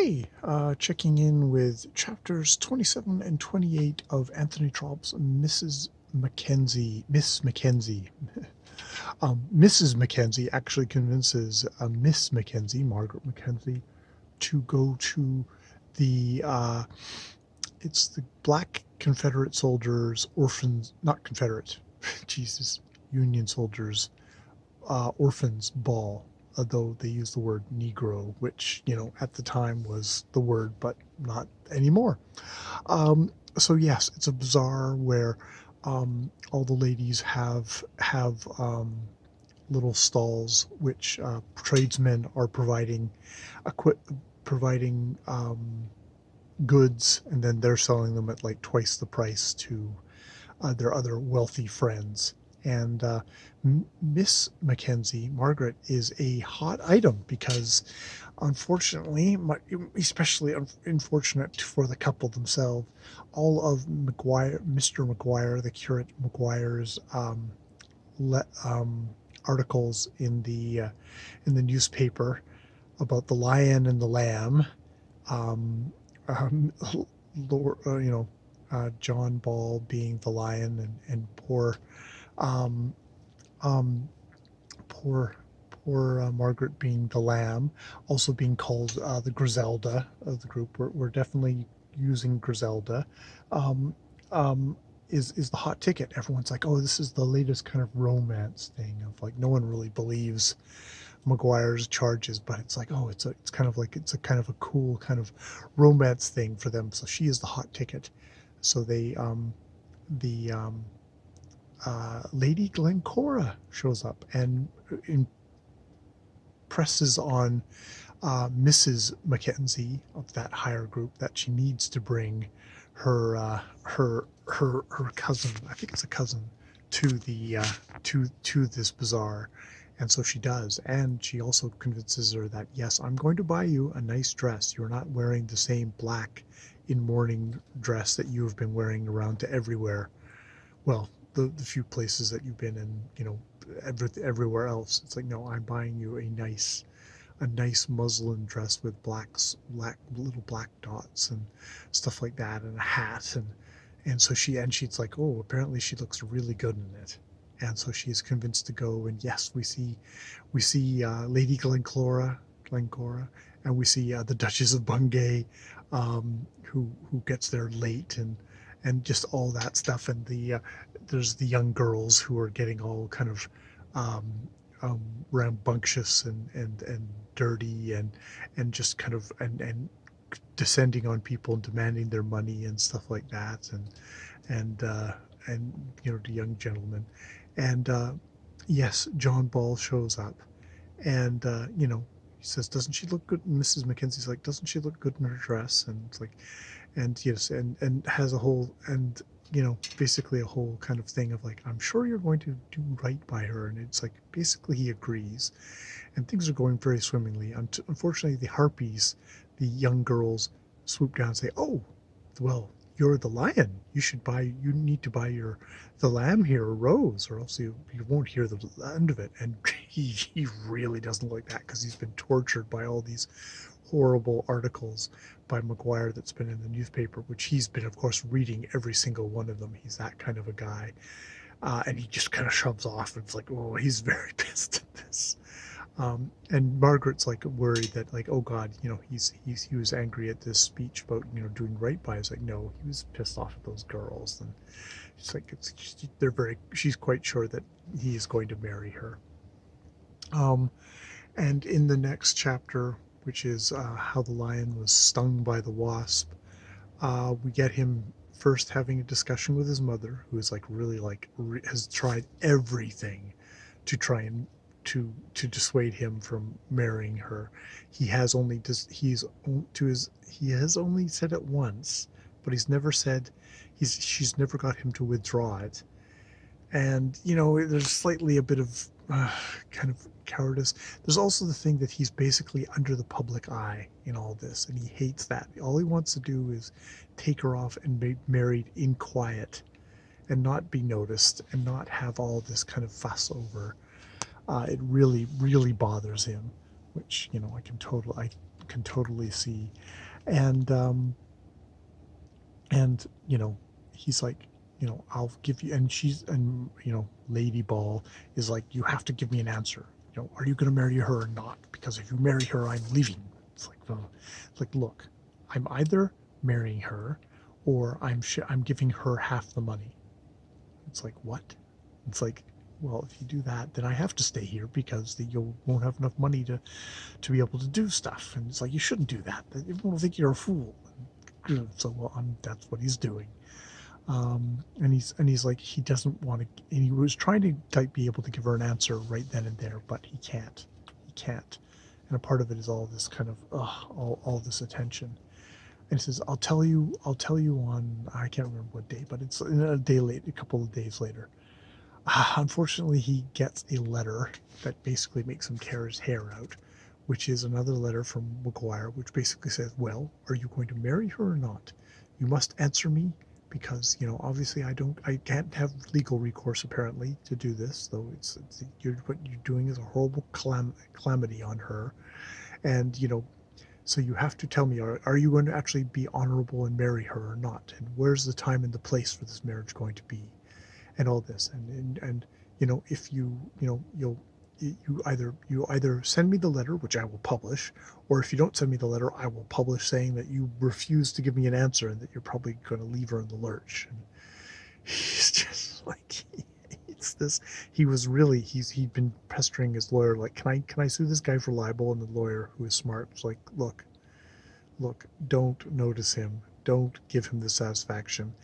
Hey, checking in with chapters 27 and 28 of Anthony Trollope's Mrs. Mackenzie. Miss Mackenzie. Mrs. Mackenzie actually convinces Miss Mackenzie, Margaret Mackenzie, to go to the, it's the Black Confederate Soldiers, Orphans, not Confederate, Jesus, Union Soldiers, Orphans Ball, although they use the word Negro, which, at the time was the word, but not anymore. So yes, it's a bazaar where all the ladies have little stalls, which tradesmen are providing goods, and then they're selling them at like twice the price to their other wealthy friends. And Miss Mackenzie, Margaret, is a hot item because, unfortunately, especially unfortunate for the couple themselves, all of Mr. McGuire, the curate McGuire's articles in the newspaper about the lion and the lamb, um, um, Lord, John Ball being the lion, and um, um, poor Margaret being the lamb, also being called the Griselda of the group. We're definitely using Griselda. Um, um, is the hot ticket. Everyone's like, oh, this is the latest kind of romance thing of like no one really believes McGuire's charges, but it's like, oh, it's a kind of a cool kind of romance thing for them. So she is the hot ticket. So the Lady Glencora shows up and impresses on Mrs. Mackenzie of that higher group that she needs to bring her cousin. I think it's a cousin to the to this bazaar. And so she does, and she also convinces her that, yes, I'm going to buy you a nice dress. You're not wearing the same black in mourning dress that you have been wearing around to everywhere. Well, the few places that you've been in, everywhere else. It's like, no, I'm buying you a nice muslin dress with little black dots and stuff like that, and a hat, and so she's like, oh, apparently she looks really good in it. And so she is convinced to go, and yes, we see Lady Glencora, and we see the Duchess of Bungay, who gets there late, and just all that stuff. And there's the young girls who are getting all kind of um, rambunctious and dirty, and just kind of and descending on people and demanding their money and stuff like that, and the young gentleman. And yes, John Ball shows up, and he says, doesn't she look good? And Mrs. Mackenzie's like, doesn't she look good in her dress? And it's like, and yes, and has a whole, and basically a whole kind of thing of like, I'm sure you're going to do right by her. And it's like, basically he agrees, and things are going very swimmingly. Unfortunately, the harpies, the young girls, swoop down and say, oh, well, you're the lion. You need to buy the lamb here a rose, or else you won't hear the end of it. And he really doesn't like that, because he's been tortured by all these horrible articles by McGuire that's been in the newspaper, which he's been, of course, reading every single one of them. He's that kind of a guy. And he just kind of shoves off, and it's like, oh, he's very pissed at this. And Margaret's like worried that, like, oh God, he was angry at this speech about doing right by. It's like, no, he was pissed off at those girls, and it's like she's quite sure that he is going to marry her. And in the next chapter, which is how the lion was stung by the wasp, we get him first having a discussion with his mother, who is like really has tried everything to try and to dissuade him from marrying her. He has only said it once, but she's never got him to withdraw it. And there's slightly a bit of kind of cowardice. There's also the thing that he's basically under the public eye in all this, and he hates that. All he wants to do is take her off and be married in quiet, and not be noticed, and not have all this kind of fuss over. It really, really bothers him, which can totally see. And you know, he's like, you know, I'll give you, and you know, Lady Ball is like, you have to give me an answer. You know, are you going to marry her or not? Because if you marry her, I'm leaving. It's like, well, it's like, look, I'm either marrying her, or I'm giving her half the money. It's like, what? It's like, well, if you do that, then I have to stay here because you won't have enough money to be able to do stuff. And it's like, you shouldn't do that. Everyone will think you're a fool. So well, that's what he's doing. And he's like, he doesn't want to, and he was trying to be able to give her an answer right then and there, but he can't. And a part of it is all this kind of all this attention. And he says, I'll tell you on, I can't remember what day, but it's a couple of days later. Unfortunately, he gets a letter that basically makes him tear his hair out, which is another letter from McGuire, which basically says, well, are you going to marry her or not? You must answer me, because, you know, obviously I can't have legal recourse apparently to do this, though what you're doing is a horrible calamity on her. And, you know, so you have to tell me, are you going to actually be honorable and marry her or not? And where's the time and the place for this marriage going to be? And all this. And you know, if you know, you either send me the letter, which I will publish, or if you don't send me the letter, I will publish saying that you refuse to give me an answer and that you're probably going to leave her in the lurch. And he's just like, it's this. He'd been pestering his lawyer, like, can I sue this guy for libel? And the lawyer, who is smart, was like, look, don't notice him, don't give him the satisfaction.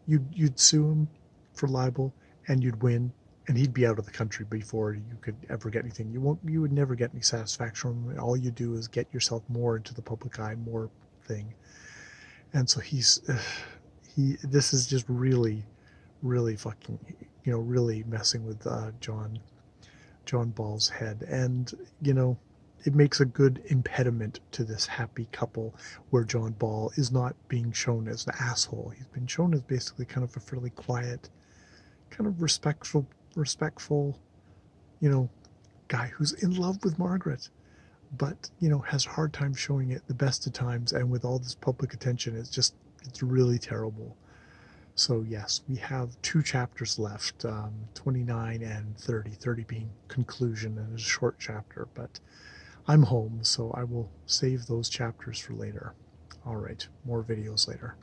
You'd sue him for libel, and you'd win, and he'd be out of the country before you could ever get anything. You would never get any satisfaction from him. All you do is get yourself more into the public eye, more thing. And so this is just really, really fucking, you know, really messing with John Ball's head. And, you know, it makes a good impediment to this happy couple, where John Ball is not being shown as an asshole. He's been shown as basically kind of a fairly quiet, kind of respectful, you know, guy who's in love with Margaret, but, you know, has a hard time showing it the best of times. And with all this public attention, it's really terrible. So yes, we have 2 chapters left, 29 and 30, 30 being conclusion, and a short chapter, but I'm home, so I will save those chapters for later. All right, more videos later.